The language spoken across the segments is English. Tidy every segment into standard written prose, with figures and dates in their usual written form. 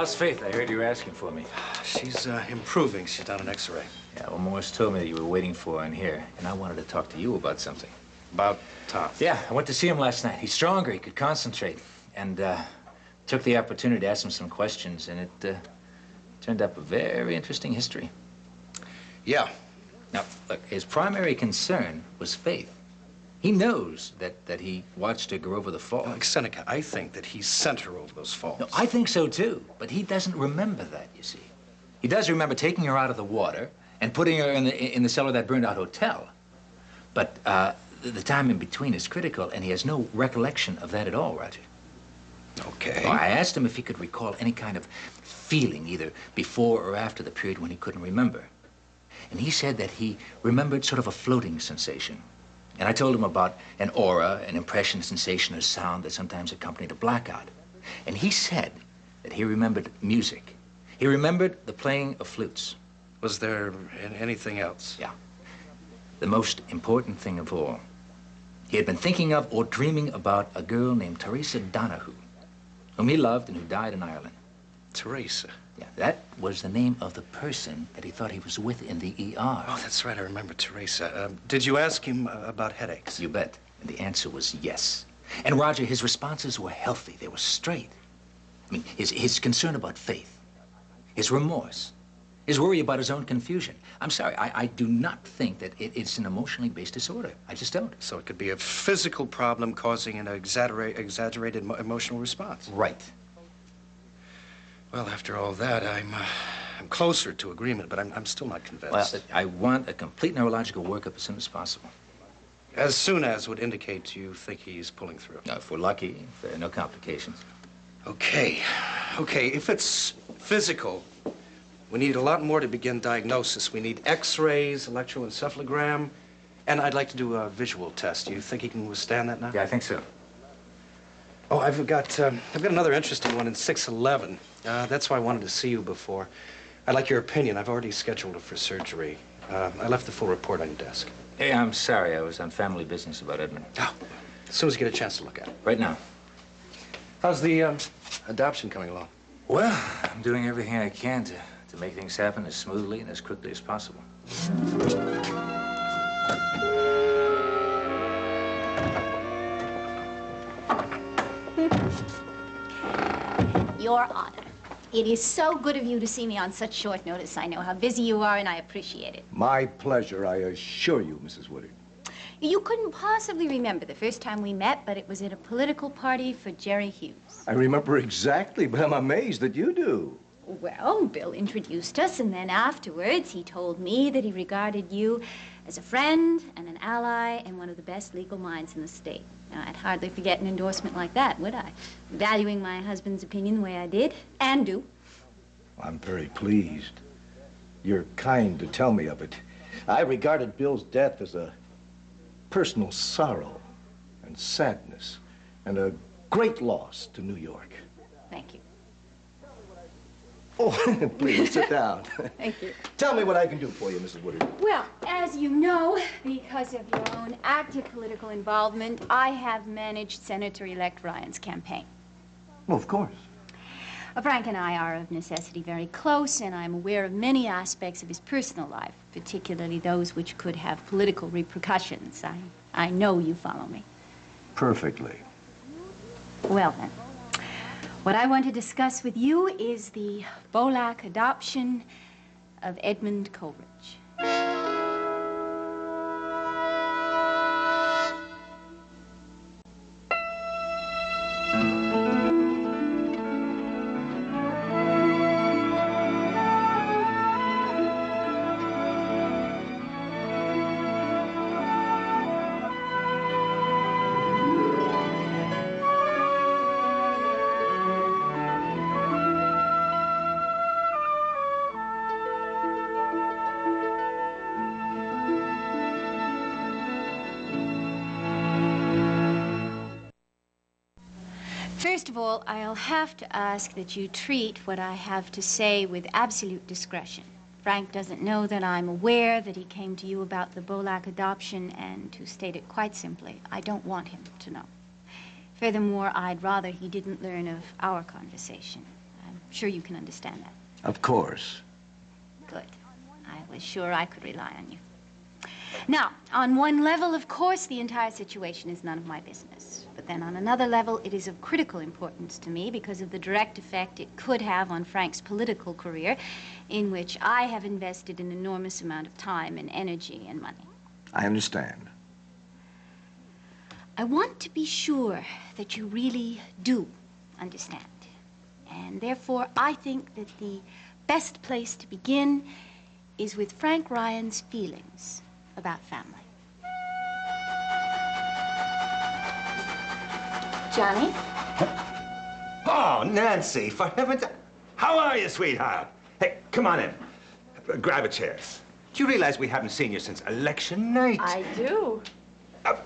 how's Faith? I heard you were asking for me. She's improving. She's done an X-ray. Yeah, well, Morris told me that you were waiting for her in here, and I wanted to talk to you about something. About Tom? Yeah, I went to see him last night. He's stronger. He could concentrate. And took the opportunity to ask him some questions, and it turned up a very interesting history. Yeah. Now, look, his primary concern was Faith. He knows that he watched her go over the falls. Look, Seneca, I think that he sent her over those falls. No, I think so, too. But he doesn't remember that, you see. He does remember taking her out of the water and putting her in the cellar of that burned-out hotel. But the time in between is critical, and he has no recollection of that at all, Roger. Okay. Well, I asked him if he could recall any kind of feeling, either before or after the period when he couldn't remember. And he said that he remembered sort of a floating sensation. And I told him about an aura, an impression, sensation, or sound that sometimes accompanied a blackout. And he said that he remembered music. He remembered the playing of flutes. Was there anything else? Yeah. The most important thing of all, he had been thinking of or dreaming about a girl named Teresa Donahue, whom he loved and who died in Ireland. Teresa? Yeah, that was the name of the person that he thought he was with in the ER. Oh, that's right. I remember Teresa. Did you ask him about headaches? You bet. And the answer was yes. And Roger, his responses were healthy. They were straight. I mean, his concern about Faith, his remorse, his worry about his own confusion. I'm sorry, I do not think that it's an emotionally based disorder. I just don't. So it could be a physical problem causing an exaggerated emotional response. Right. Well, after all that, I'm closer to agreement, but I'm still not convinced. Well, I want a complete neurological workup as soon as possible. As soon as would indicate you think he's pulling through. Now, if we're lucky, if there are no complications. Okay. Okay, if it's physical, we need a lot more to begin diagnosis. We need X-rays, electroencephalogram, and I'd like to do a visual test. Do you think he can withstand that now? Yeah, I think so. Oh, I've got another interesting one in 611. That's why I wanted to see you before. I'd like your opinion. I've already scheduled it for surgery. I left the full report on your desk. Hey, I'm sorry. I was on family business about Edmund. Oh, as soon as you get a chance to look at it. Right now. How's the adoption coming along? Well, I'm doing everything I can to make things happen as smoothly and as quickly as possible. Your Honor, it is so good of you to see me on such short notice. I know how busy you are, and I appreciate it. My pleasure, I assure you, Mrs. Woodard. You couldn't possibly remember the first time we met, but it was at a political party for Jerry Hughes. I remember exactly, but I'm amazed that you do. Well, Bill introduced us, and then afterwards he told me that he regarded you as a friend and an ally and one of the best legal minds in the state. Now, I'd hardly forget an endorsement like that, would I? Valuing my husband's opinion the way I did, and do. I'm very pleased. You're kind to tell me of it. I regarded Bill's death as a personal sorrow and sadness and a great loss to New York. Thank you. Oh, please, sit down. Thank you. Tell me what I can do for you, Mrs. Woodard. Well, as you know, because of your own active political involvement, I have managed Senator-elect Ryan's campaign. Well, of course. Frank and I are of necessity very close, and I'm aware of many aspects of his personal life, particularly those which could have political repercussions. I know you follow me. Perfectly. Well, then. What I want to discuss with you is the Bolak adoption of Edmund Coleridge. First of all, I'll have to ask that you treat what I have to say with absolute discretion. Frank doesn't know that I'm aware that he came to you about the Bolak adoption, and to state it quite simply, I don't want him to know. Furthermore, I'd rather he didn't learn of our conversation. sure you can understand that. Of course. Good. I was sure I could rely on you. Now, on one level, of course, the entire situation is none of my business. But then on another level, it is of critical importance to me because of the direct effect it could have on Frank's political career, in which I have invested an enormous amount of time and energy and money. I understand. I want to be sure that you really do understand. And therefore, I think that the best place to begin is with Frank Ryan's feelings about family. Johnny? Oh, Nancy, for heaven's... How are you, sweetheart? Hey, come on in. Grab a chair. Do you realize we haven't seen you since election night? I do.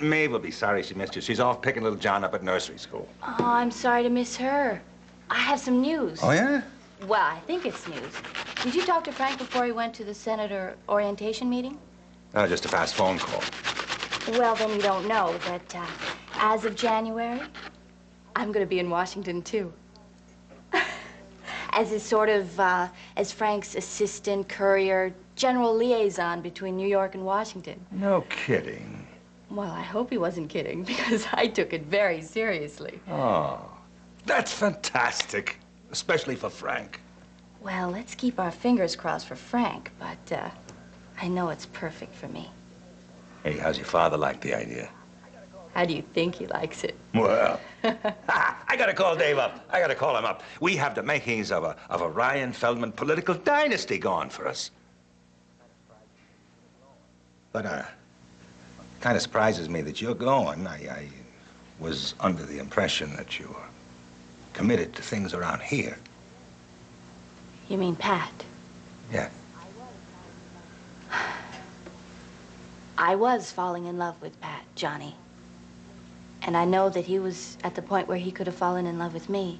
Maeve will be sorry she missed you. She's off picking little John up at nursery school. Oh, I'm sorry to miss her. I have some news. Oh, yeah? Well, I think it's news. Did you talk to Frank before he went to the senator orientation meeting? Oh, just a fast phone call. Well, then you don't know that as of January, I'm going to be in Washington, too. As his sort of, as Frank's assistant, courier, general liaison between New York and Washington. No kidding. Well, I hope he wasn't kidding, because I took it very seriously. Oh, that's fantastic, especially for Frank. Well, let's keep our fingers crossed for Frank, but I know it's perfect for me. Hey, how's your father like the idea? How do you think he likes it? Well, I gotta call Dave up. I gotta call him up. We have the makings of a Ryan Feldman political dynasty going for us. But, kind of surprises me that you're going. I was under the impression that you were committed to things around here. You mean Pat? Yeah. I was falling in love with Pat, Johnny. And I know that he was at the point where he could have fallen in love with me.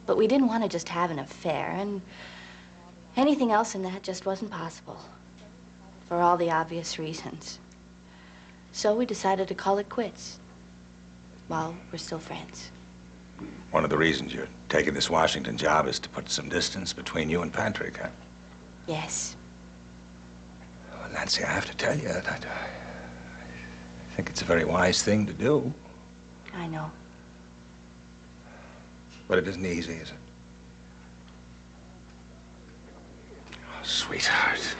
But we didn't want to just have an affair, and anything else than that just wasn't possible. For all the obvious reasons. So we decided to call it quits. While we're still friends. One of the reasons you're taking this Washington job is to put some distance between you and Patrick, huh? Yes. Well, Nancy, I have to tell you that I think it's a very wise thing to do. I know. But it isn't easy, is it? Oh, sweetheart.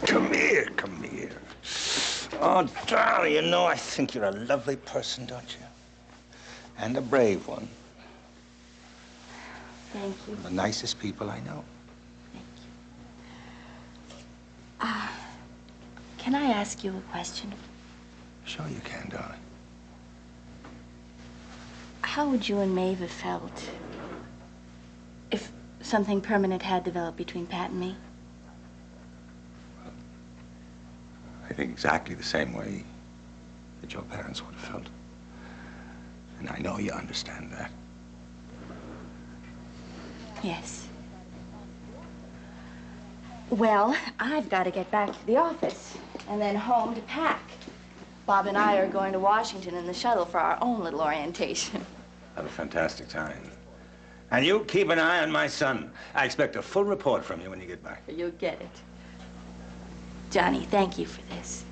Come here, come here. Oh, darling, you know I think you're a lovely person, don't you? And a brave one. Thank you. The nicest people I know. Thank you. Can I ask you a question? Sure you can, darling. How would you and Maeve have felt if something permanent had developed between Pat and me? I think exactly the same way that your parents would have felt. And I know you understand that. Yes. Well, I've got to get back to the office and then home to pack. Bob and I are going to Washington in the shuttle for our own little orientation. Have a fantastic time. And you keep an eye on my son. I expect a full report from you when you get back. You'll get it. Johnny, thank you for this.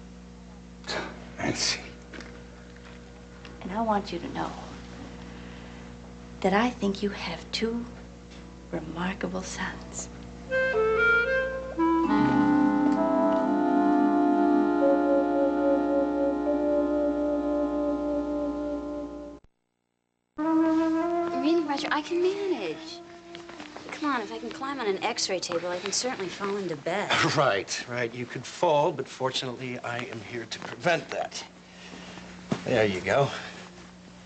Nancy. And I want you to know that I think you have two remarkable sons. Really, Roger, I can manage. Come on, if I can climb on an x-ray table, I can certainly fall into bed. Right. You could fall, but fortunately, I am here to prevent that. There you go.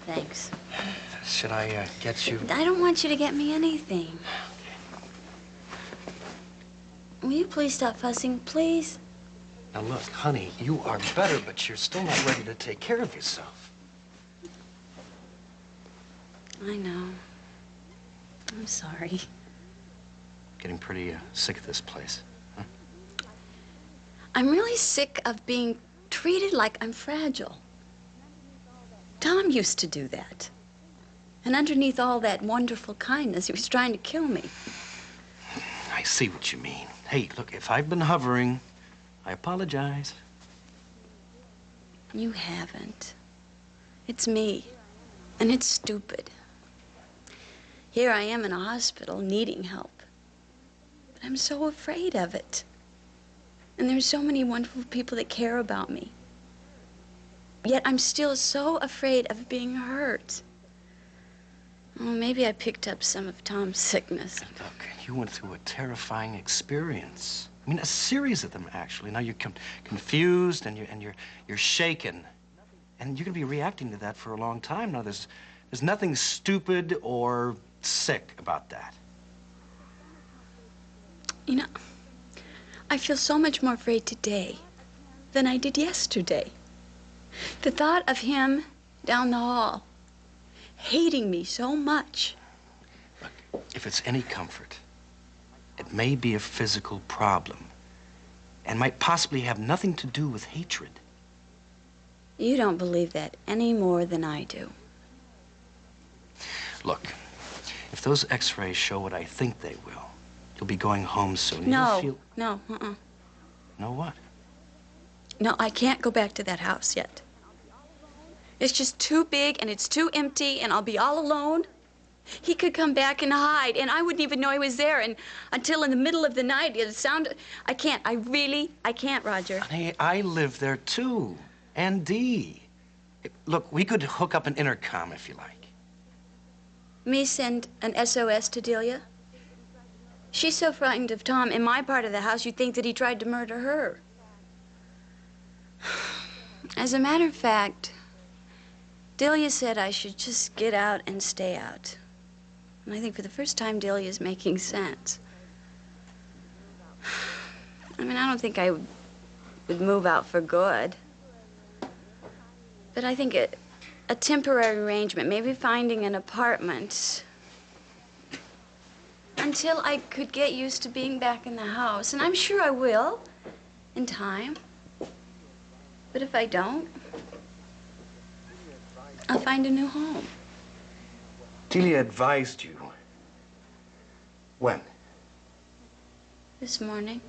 Thanks. Should I get you? I don't want you to get me anything. Will you please stop fussing, please? Now, look, honey, you are better, but you're still not ready to take care of yourself. I know. I'm sorry. Getting pretty sick of this place. Huh? I'm really sick of being treated like I'm fragile. Tom used to do that. And underneath all that wonderful kindness, he was trying to kill me. I see what you mean. Hey, look, if I've been hovering, I apologize. You haven't. It's me. And it's stupid. Here I am in a hospital needing help. But I'm so afraid of it. And there's so many wonderful people that care about me. Yet I'm still so afraid of being hurt. Oh, maybe I picked up some of Tom's sickness. Look, you went through a terrifying experience. I mean, a series of them, actually. Now you're confused and you're shaken. And you're going to be reacting to that for a long time. Now, there's nothing stupid or sick about that. You know, I feel so much more afraid today than I did yesterday. The thought of him down the hall, hating me so much. Look, if it's any comfort, it may be a physical problem and might possibly have nothing to do with hatred. You don't believe that any more than I do. Look, if those x-rays show what I think they will, you'll be going home soon. No, You'll feel... no, No what? No, I can't go back to that house yet. It's just too big and it's too empty and I'll be all alone. He could come back and hide and I wouldn't even know he was there and until in the middle of the night it sounded... I can't, I can't, Roger. Honey, I live there too. And Dee. Look, we could hook up an intercom if you like. Me send an SOS to Delia? She's so frightened of Tom in my part of the house you'd think that he tried to murder her. As a matter of fact, Delia said I should just get out and stay out. And I think for the first time, Delia's making sense. I mean, I don't think I would move out for good. But I think a temporary arrangement, maybe finding an apartment until I could get used to being back in the house. And I'm sure I will, in time. But if I don't, I'll find a new home. Delia advised you. When? This morning.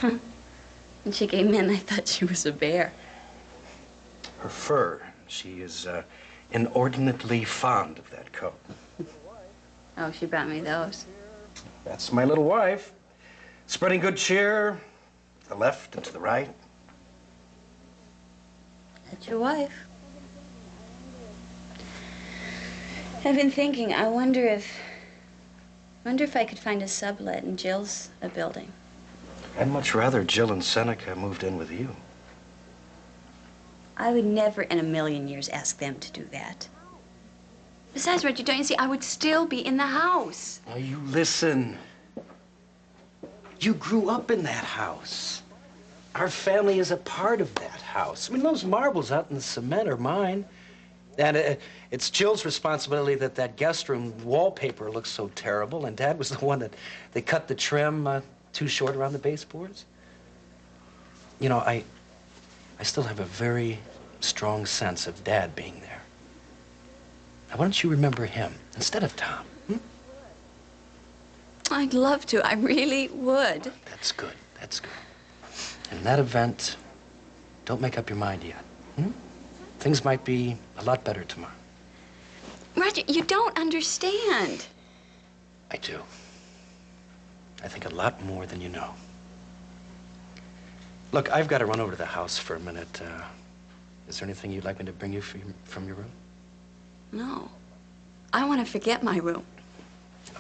When she came in, I thought she was a bear. Her fur. She is inordinately fond of that coat. Oh, she brought me those. That's my little wife. Spreading good cheer to the left and to the right. That's your wife. I've been thinking, I wonder if I could find a sublet in Jill's building. I'd much rather Jill and Seneca moved in with you. I would never in a million years ask them to do that. Besides, Reggie, don't you see, I would still be in the house. Now, you listen. You grew up in that house. Our family is a part of that house. I mean, those marbles out in the cement are mine. And it's Jill's responsibility that that guest room wallpaper looks so terrible, and Dad was the one that they cut the trim too short around the baseboards. You know, I still have a very strong sense of Dad being there. Now, why don't you remember him instead of Tom? Hmm? I'd love to. I really would. That's good. That's good. And in that event, don't make up your mind yet. Hmm? Things might be a lot better tomorrow. Roger, you don't understand. I do. I think a lot more than you know. Look, I've got to run over to the house for a minute. Is there anything you'd like me to bring you from your room? No. I want to forget my room.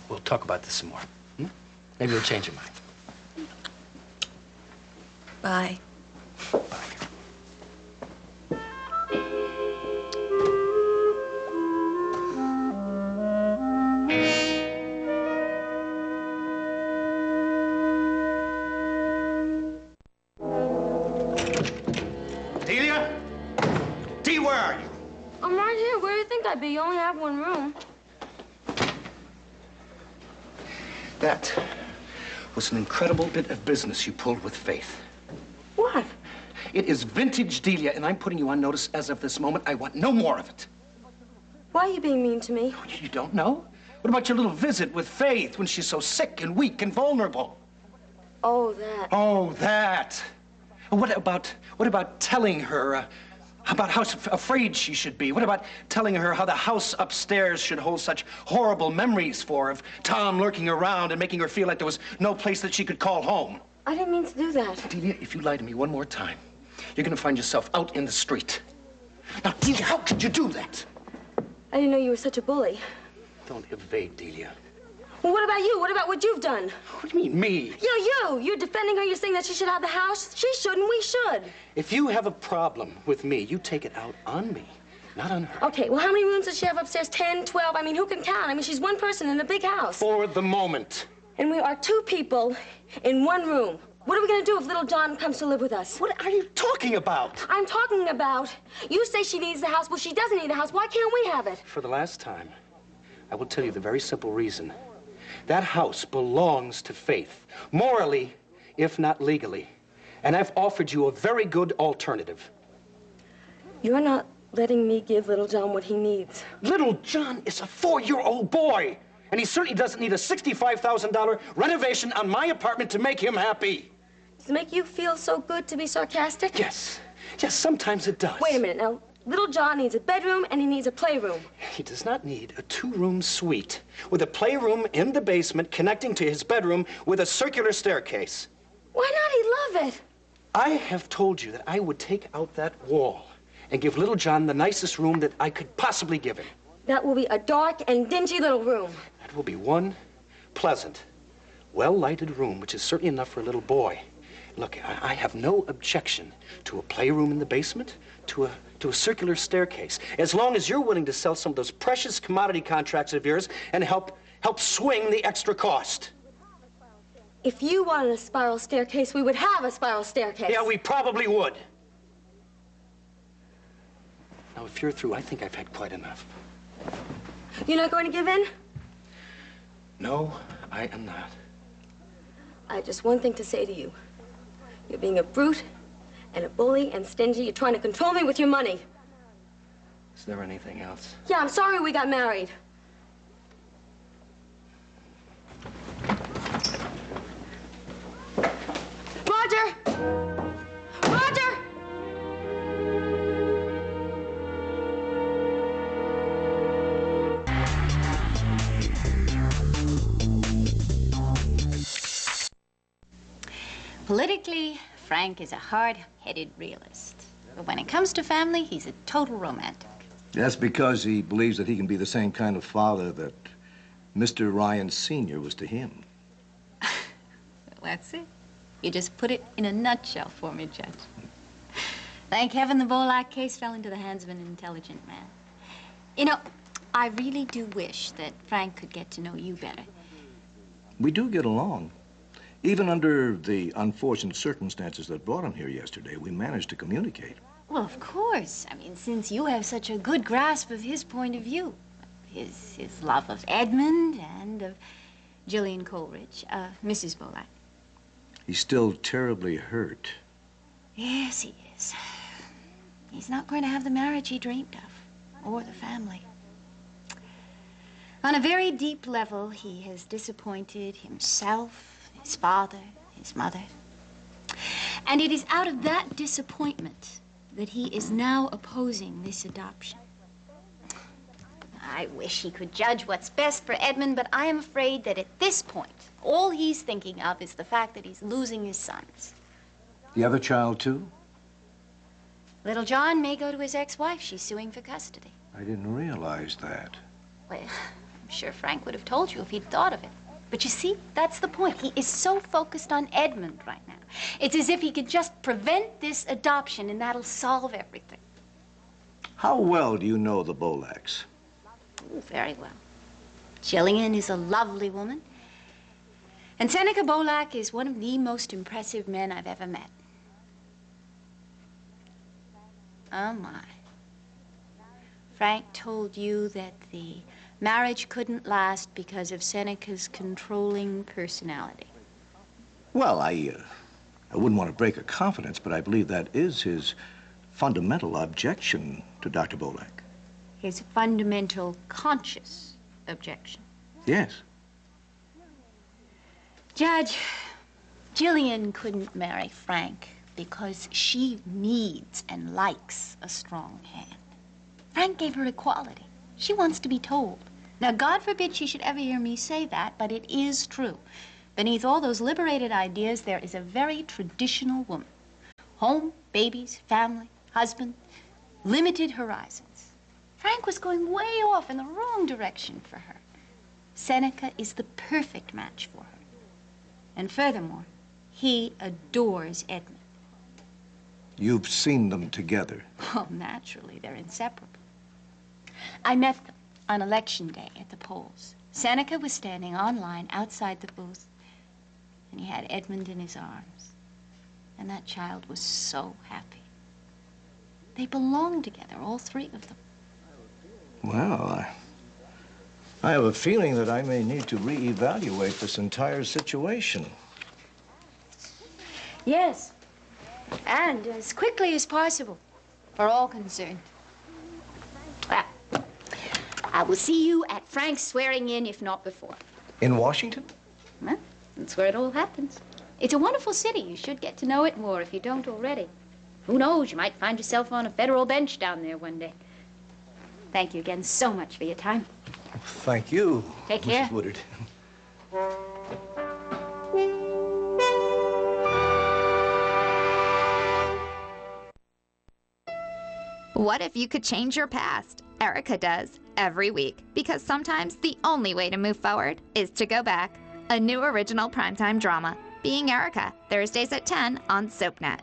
We'll talk about this some more. Hmm? Maybe you'll change your mind. Bye. Bye. Delia? Dee, where are you? I'm right here. Where do you think I'd be? You only have one room. That was an incredible bit of business you pulled with Faith. What? It is vintage Delia, and I'm putting you on notice as of this moment. I want no more of it. Why are you being mean to me? Oh, you don't know? What about your little visit with Faith when she's so sick and weak and vulnerable? Oh, that. Oh, that. What about telling her about how afraid she should be? What about telling her how the house upstairs should hold such horrible memories for her of Tom lurking around and making her feel like there was no place that she could call home? I didn't mean to do that. Delia, if you lie to me one more time, you're going to find yourself out in the street. Now, Delia, how could you do that? I didn't know you were such a bully. Don't evade, Delia. Well, what about you? What about what you've done? What do you mean, me? You. You're defending her. You're saying that she should have the house. She shouldn't. We should. If you have a problem with me, you take it out on me, not on her. Okay, well, how many rooms does she have upstairs? 10, 12? I mean, who can count? I mean, she's one person in a big house. For the moment. And we are 2 people in 1 room. What are we going to do if little John comes to live with us? What are you talking about? I'm talking about, you say she needs the house. Well, she doesn't need the house. Why can't we have it? For the last time, I will tell you the very simple reason. That house belongs to Faith, morally, if not legally. And I've offered you a very good alternative. You're not letting me give little John what he needs. Little John is a 4-year-old boy, and he certainly doesn't need a $65,000 renovation on my apartment to make him happy. Does it make you feel so good to be sarcastic? Yes. Yes, sometimes it does. Wait a minute now. Little John needs a bedroom and he needs a playroom. He does not need a 2-room suite with a playroom in the basement connecting to his bedroom with a circular staircase. Why not? He'd love it. I have told you that I would take out that wall and give little John the nicest room that I could possibly give him. That will be a dark and dingy little room. That will be one pleasant, well-lighted room, which is certainly enough for a little boy. Look, I have no objection to a playroom in the basement, to a circular staircase, as long as you're willing to sell some of those precious commodity contracts of yours and help swing the extra cost. If you wanted a spiral staircase, we would have a spiral staircase. Yeah, we probably would. Now, if you're through, I think I've had quite enough. You're not going to give in? No, I am not. I have just one thing to say to you. You're being a brute and a bully and stingy. You're trying to control me with your money. Is there anything else? Yeah, I'm sorry we got married. Roger! Roger! Politically, Frank is a hard-headed realist. But when it comes to family, he's a total romantic. That's because he believes that he can be the same kind of father that Mr. Ryan Sr. was to him. That's it. You just put it in a nutshell for me, Judge. Thank heaven the Bolak case fell into the hands of an intelligent man. You know, I really do wish that Frank could get to know you better. We do get along. Even under the unfortunate circumstances that brought him here yesterday, we managed to communicate. Well, of course. I mean, since you have such a good grasp of his point of view. His love of Edmund and of Jillian Coleridge, Mrs. Bolak. He's still terribly hurt. Yes, he is. He's not going to have the marriage he dreamed of, or the family. On a very deep level, he has disappointed himself, his father, his mother. And it is out of that disappointment that he is now opposing this adoption. I wish he could judge what's best for Edmund, but I am afraid that at this point, all he's thinking of is the fact that he's losing his sons. The other child, too? Little John may go to his ex-wife. She's suing for custody. I didn't realize that. Well, I'm sure Frank would have told you if he'd thought of it. But you see, that's the point. He is so focused on Edmund right now. It's as if he could just prevent this adoption, and that'll solve everything. How well do you know the Bolaks? Oh, very well. Jillian is a lovely woman. And Seneca Bolak is one of the most impressive men I've ever met. Oh, my. Frank told you that the marriage couldn't last because of Seneca's controlling personality. Well, I wouldn't want to break a confidence, but I believe that is his fundamental objection to Dr. Bolak. his fundamental conscious objection. Yes. Judge, Jillian couldn't marry Frank because she needs and likes a strong hand. Frank gave her equality. She wants to be told. Now, God forbid she should ever hear me say that, but it is true. Beneath all those liberated ideas, there is a very traditional woman. Home, babies, family, husband, limited horizons. Frank was going way off in the wrong direction for her. Seneca is the perfect match for her. And furthermore, he adores Edmund. You've seen them together. Oh, naturally, they're inseparable. I met them on election day at the polls. Seneca was standing on line outside the booth, and he had Edmund in his arms. And that child was so happy. They belonged together, all three of them. Well, I have a feeling that I may need to reevaluate this entire situation. Yes, and as quickly as possible for all concerned. Well, I will see you at Frank's swearing-in, if not before. In Washington? Well, that's where it all happens. It's a wonderful city. You should get to know it more if you don't already. Who knows, you might find yourself on a federal bench down there one day. Thank you again so much for your time. Thank you, Take care. Mrs. Woodard. What if you could change your past? Erica does, every week, because sometimes the only way to move forward is to go back. A new original primetime drama, Being Erica, Thursdays at 10 on SoapNet.